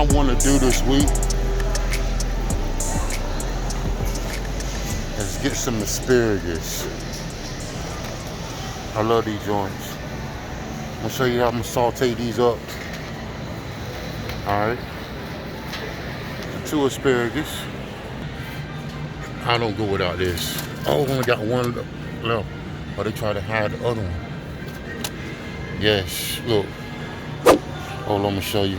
I want to do this week is get some asparagus. I love these joints. I'm gonna show you how I'm gonna saute these up. Alright. 2 asparagus. I don't go without this. Oh, I only got one left. But they try to hide the other one. Yes, look. Hold on, I'm gonna show you.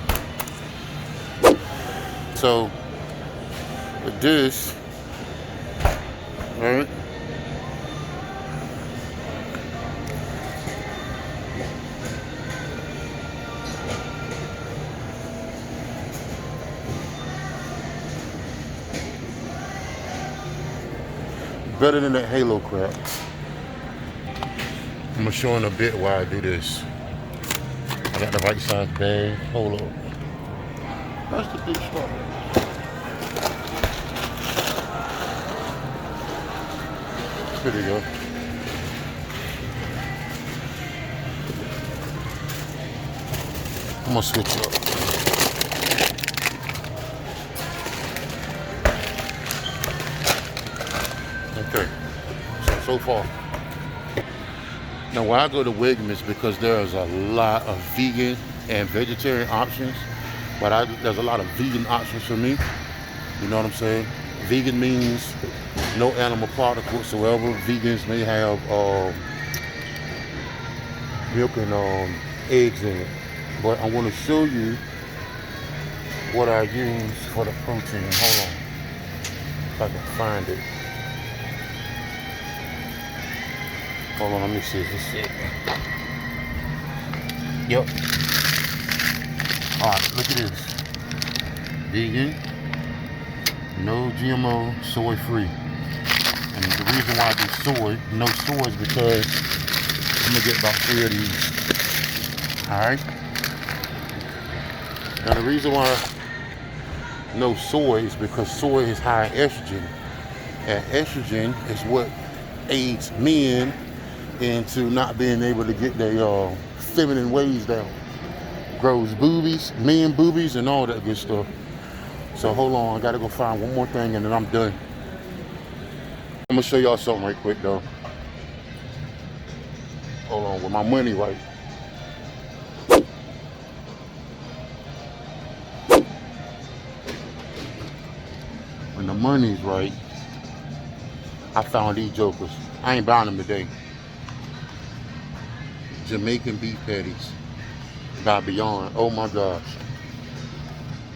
So, with this, right? Better than that Halo crap. I'm gonna show in a bit why I do this. I got the right size bag. Hold on. That's the big straw. There you go. I'm gonna switch up. Okay. So far. Now, why I go to Wegmans because there's a lot of vegan and vegetarian options, but there's a lot of vegan options for me. You know what I'm saying? Vegan means no animal product whatsoever. Vegans may have milk and eggs in it, but I want to show you what I use for the protein. Hold on, if I can find it. Hold on, let me see if this is it. Yep. Alright, look at this. Vegan, no GMO, soy free. And the reason why I do no soy is because I'm gonna get about 3 of these. Alright? Now the reason why no soy is because soy is high in estrogen. And estrogen is what aids men into not being able to get their feminine ways down. Grows boobies, men boobies, and all that good stuff. So hold on, I gotta go find one more thing and then I'm done. I'm gonna show y'all something right quick though. Hold on, with my money right. When the money's right, I found these jokers. I ain't buying them today. Jamaican beef patties by Beyond. Oh my gosh.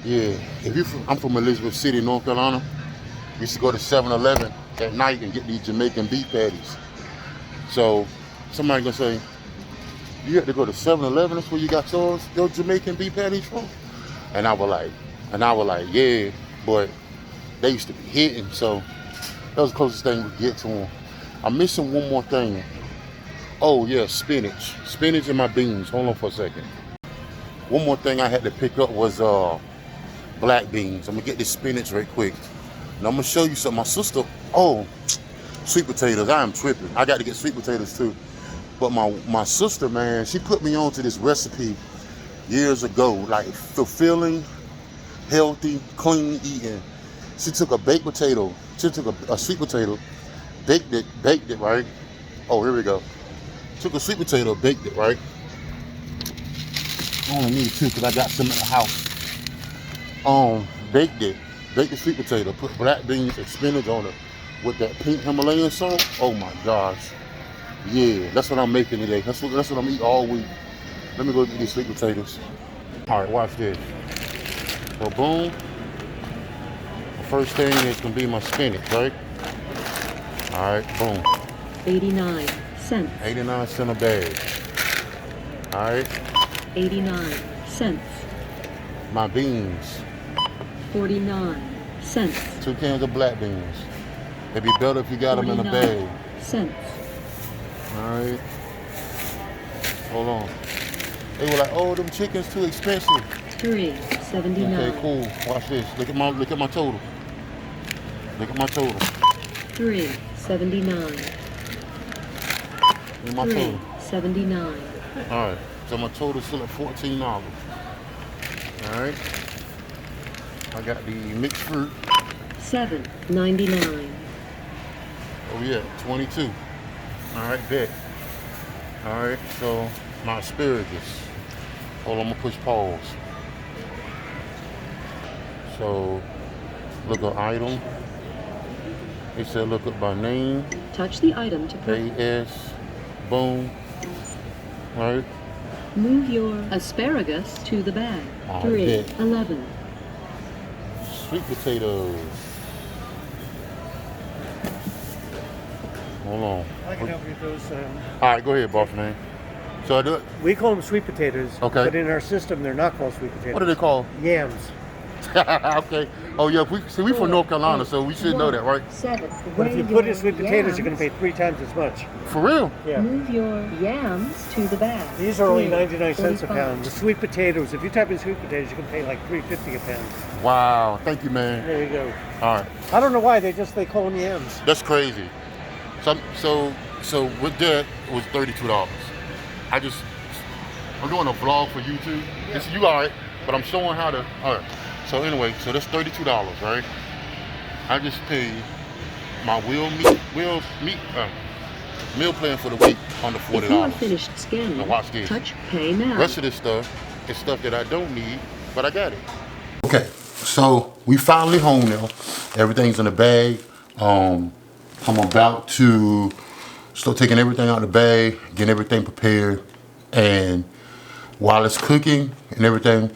Yeah, I'm from Elizabeth City, North Carolina. Used to go to 7-Eleven at night and get these Jamaican beef patties. So somebody gonna say, you have to go to 7-Eleven, that's where you got your Jamaican beef patties from? And I was like, yeah, but they used to be hitting, so that was the closest thing we get to them. I'm missing one more thing. Oh yeah, spinach. Spinach and my beans. Hold on for a second. One more thing I had to pick up was black beans. I'm gonna get this spinach right quick. And I'm gonna show you something. My sister, sweet potatoes. I am tripping. I got to get sweet potatoes too. But my sister, man, she put me onto this recipe years ago, like fulfilling, healthy, clean eating. She took a baked potato. She took a sweet potato, baked it, right? Oh, here we go. Took a sweet potato, baked it, right? I only need 2 because I got some at the house. Baked the sweet potato, put black beans and spinach on it with that pink Himalayan salt. Oh my gosh. Yeah, that's what I'm making today. That's what I'm eating all week. Let me go get these sweet potatoes. All right, watch this. So boom. The first thing is gonna be my spinach, right? All right, boom. 89 cents. 89 cents a bag. All right. 89 cents. My beans. 49 cents. 2 cans of black beans. It'd be better if you got them in a bag. 49 cents. All right. Hold on. They were like, oh, them chickens too expensive. $3.79. Okay, cool. Watch this. Look at my total. Look at my total. $3.79. Look at my total. $3.79. All right. So my total still at $14. All right. I got the mixed fruit. $7.99. Oh yeah, 22. All right, bet. All right, so my asparagus. Hold on, I'm gonna push pause. So, look up item. It said look up by name. Touch the item to purchase. AS. Boom. All right. Move your asparagus to the bag. I 3.11. Sweet potatoes. Hold on. I can help you with those. All right, go ahead, boss man. So I do it. We call them sweet potatoes. Okay. But in our system, they're not called sweet potatoes. What are they called? Yams. Okay. Oh yeah, we from North Carolina, so we should know that, right? 7. But if you put in sweet potatoes, you're going to pay 3 times as much. For real? Yeah. Move your yams to the bag. These are only 99 cents a 45. pound. The sweet potatoes, if you type in sweet potatoes, you can pay like $3.50 a pound. Wow. Thank you, man. There you go. All right. I don't know why they call them yams. That's crazy. So with that it was $32. I'm doing a vlog for YouTube. Yeah. You all right? But I'm showing how to. All right. So anyway, so that's $32, right? I just paid my meal plan for the week under $40. If you are finished scanning, Now watch this. touch Pay Now. The rest of this stuff is stuff that I don't need, but I got it. Okay, so we finally home now. Everything's in the bag. I'm about to start taking everything out of the bag, getting everything prepared, and while it's cooking and everything,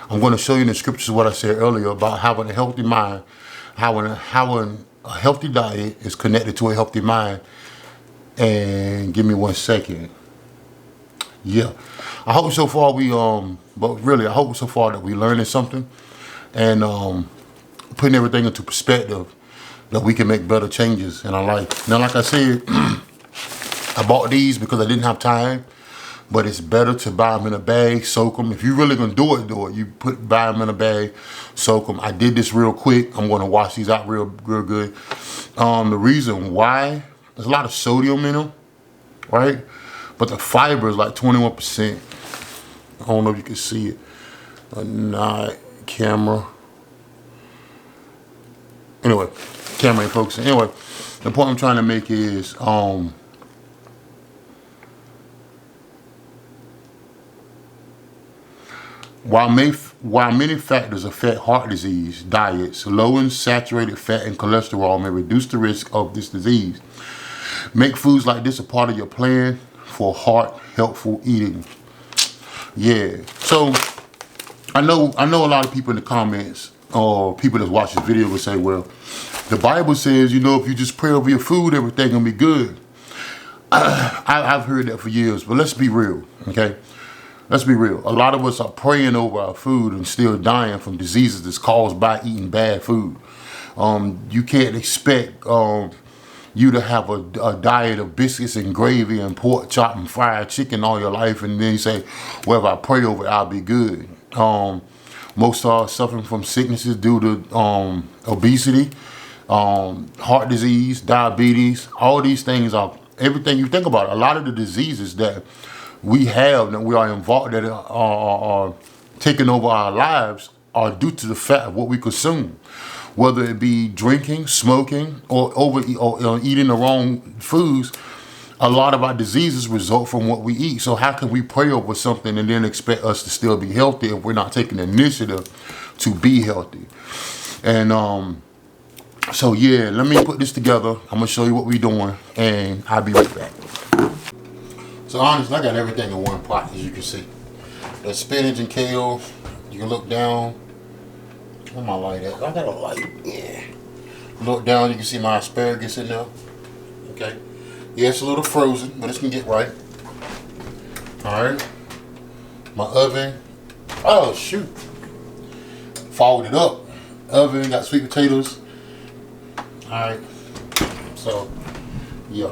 I'm going to show you in the scriptures what I said earlier about having a healthy mind, how a healthy diet is connected to a healthy mind. And give me 1 second. Yeah, I hope so far I hope so far that we learning something and putting everything into perspective, that we can make better changes in our life. Now, like I said, I bought these because I didn't have time. But it's better to buy them in a bag, soak them. If you're really gonna do it. You buy them in a bag, soak them. I did this real quick. I'm gonna wash these out real good. The reason why, there's a lot of sodium in them, right? But the fiber is like 21%. I don't know if you can see it or not. Camera. Anyway, camera ain't focusing. Anyway, the point I'm trying to make is, While many factors affect heart disease, diets low in saturated fat and cholesterol may reduce the risk of this disease. Make foods like this a part of your plan for heart healthful eating. Yeah. So I know a lot of people in the comments or people that watch this video will say, well, the Bible says, if you just pray over your food, everything gonna be good. I've heard that for years, but let's be real, okay? Let's be real. A lot of us are praying over our food and still dying from diseases that's caused by eating bad food. You can't expect you to have a diet of biscuits and gravy and pork chop and fried chicken all your life, and then you say, well, if I pray over it, I'll be good. Most are suffering from sicknesses due to obesity, heart disease, diabetes. All these things are, everything you think about, a lot of the diseases that we have, that we are involved, that are taking over our lives, are due to the fact of what we consume, whether it be drinking, smoking, or eating the wrong foods. A lot of our diseases result from what we eat. So how can we pray over something and then expect us to still be healthy if we're not taking the initiative to be healthy? And so yeah, let me put this together. I'm gonna show you what we're doing, and I'll be right back. So honestly, I got everything in one pot, as you can see. The spinach and kale, you can look down. Where my light at? I got a light, yeah. Look down, you can see my asparagus in there. Okay. Yeah, it's a little frozen, but it's gonna get right. Alright. My oven. Oh shoot. Followed it up. Oven, got sweet potatoes. Alright. So, yeah.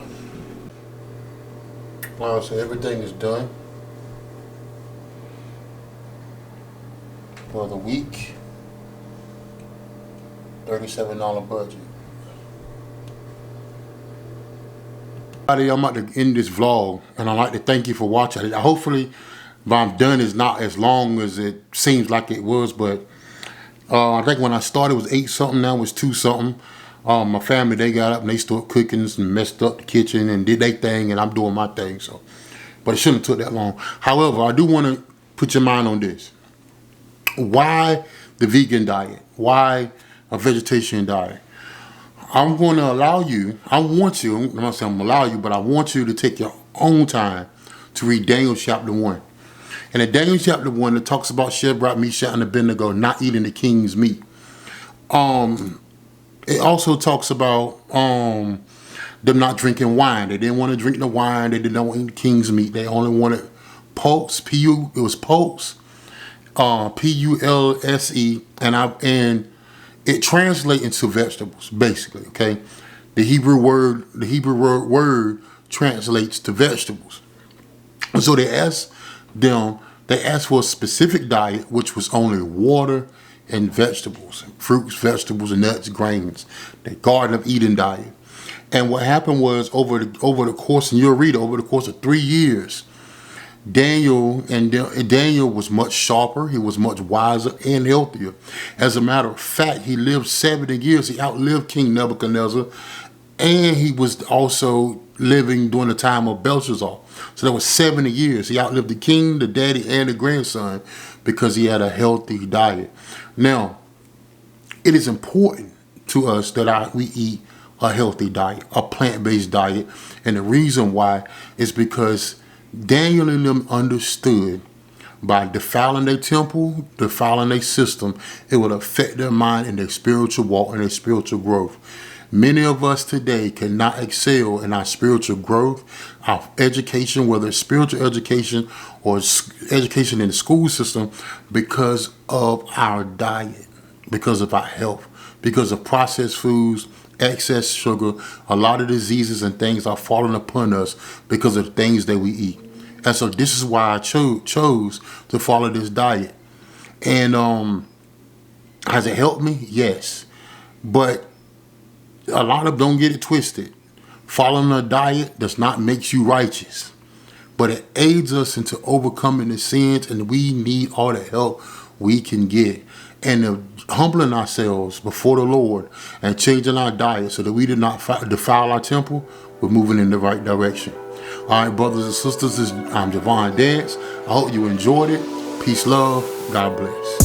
Wow, so everything is done for the week. $37 budget. I'm about to end this vlog, and I'd like to thank you for watching it. Hopefully, what I'm done is not as long as it seems like it was, but I think when I started it was 8 something, now it's 2 something. My family, they got up and they started cooking and messed up the kitchen and did their thing, and I'm doing my thing. So, but it shouldn't have took that long. However, I do want to put your mind on this. Why the vegan diet? Why a vegetarian diet? I'm going to allow you, I'm not saying I'm going to allow you, but I want you to take your own time to read Daniel chapter 1. And in Daniel chapter 1, it talks about Shadrach, Meshach, and Abednego not eating the king's meat. It also talks about them not drinking wine. They didn't want to drink the wine. They didn't want to eat the king's meat. They only wanted pulse, it was pulse, P-U-L-S-E, and it translates into vegetables, basically, okay? The Hebrew word translates to vegetables. So they asked for a specific diet, which was only water and vegetables, fruits, vegetables, nuts, grains, the Garden of Eden diet. And what happened was over the course, and you'll read it, over the course of 3 years, Daniel was much sharper, he was much wiser and healthier. As a matter of fact, he lived 70 years. He outlived King Nebuchadnezzar, and he was also living during the time of Belshazzar. So that was 70 years. He outlived the king, the daddy, and the grandson because he had a healthy diet. Now, it is important to us that we eat a healthy diet, a plant-based diet. And the reason why is because Daniel and them understood by defiling their temple, defiling their system, it would affect their mind and their spiritual walk and their spiritual growth. Many of us today cannot excel in our spiritual growth, our education, whether it's spiritual education or education in the school system, because of our diet, because of our health, because of processed foods, excess sugar. A lot of diseases and things are falling upon us because of the things that we eat. And so this is why I chose to follow this diet. And has it helped me? Yes. But a lot of them don't get it twisted. Following a diet does not make you righteous, but it aids us into overcoming the sins, and we need all the help we can get. And humbling ourselves before the Lord and changing our diet so that we do not defile our temple, we're moving in the right direction. All right, brothers and sisters, I'm Javon Dance. I hope you enjoyed it. Peace, love, God bless.